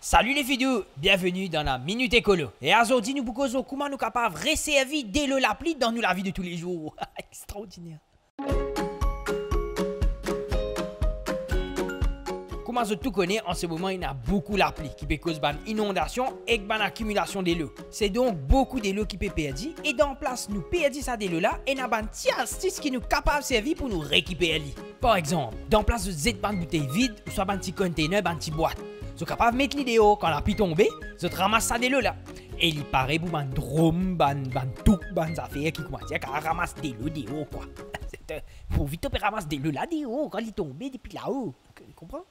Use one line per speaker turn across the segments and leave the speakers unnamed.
Salut les vidéos, bienvenue dans la Minute Écolo. Et aujourd'hui, nous vous causons comment nous sommes capables de resservir dès l'appli dans la vie de tous les jours. Extraordinaire. Comment je tout connais, en ce moment, il y a beaucoup d'applis qui peuvent causer une inondation et une accumulation de l'eau. C'est donc beaucoup de l'eau qui peut perdre. Et dans place, nous perdons ça de l'eau là et nous avons une petite astuce qui nous capable de servir pour nous récupérer. Par exemple, dans place de cette bouteille vide ou soit un petit container, une petite boîte. Vous êtes capable de mettre l'idée quand la pluie tombe, vous ramassez ça de l'eau là. Et il paraît pour un drôme, tout, affaires qui commencent à ramasser de l'eau de haut quoi. Faut vite ramasser de l'eau là de haut quand il tombe depuis là-haut. Tu comprends?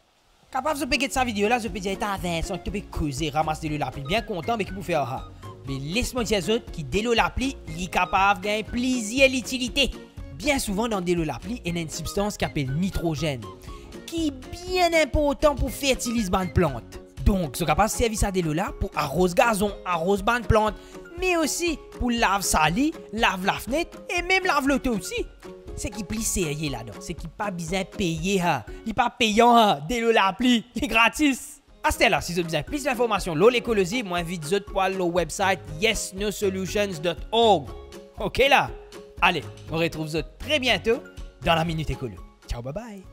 Capable de peguer de sa vidéo là, je peux dire à Vincent que tu peux causer, ramasser de l'eau l'appli. Bien content, mais qui peut faire ça. Mais laisse-moi dire aux autres qui de l'eau l'appli, il est capable de gagner plaisir et l'utilité. Bien souvent dans de l'eau l'appli, il y a une substance qui s'appelle nitrogène, qui est bien important pour fertiliser les plantes. Donc, c'est capable de servir ça de l'eau là pour arroser gazon, arroser les plantes, mais aussi pour laver sali, laver la fenêtre et même laver l'auto aussi. C'est qui plus sérieux là-dedans, c'est qui pas besoin de payer, il pas payant, de l'eau l'appli, il est gratis. À ce là, si vous avez besoin de plus d'informations, l'eau l'écologie, moi invite vous pour aller au website yesnosolutions.org. Ok là? Allez, on retrouve vous très bientôt dans la Minute Écolo. Ciao, bye bye.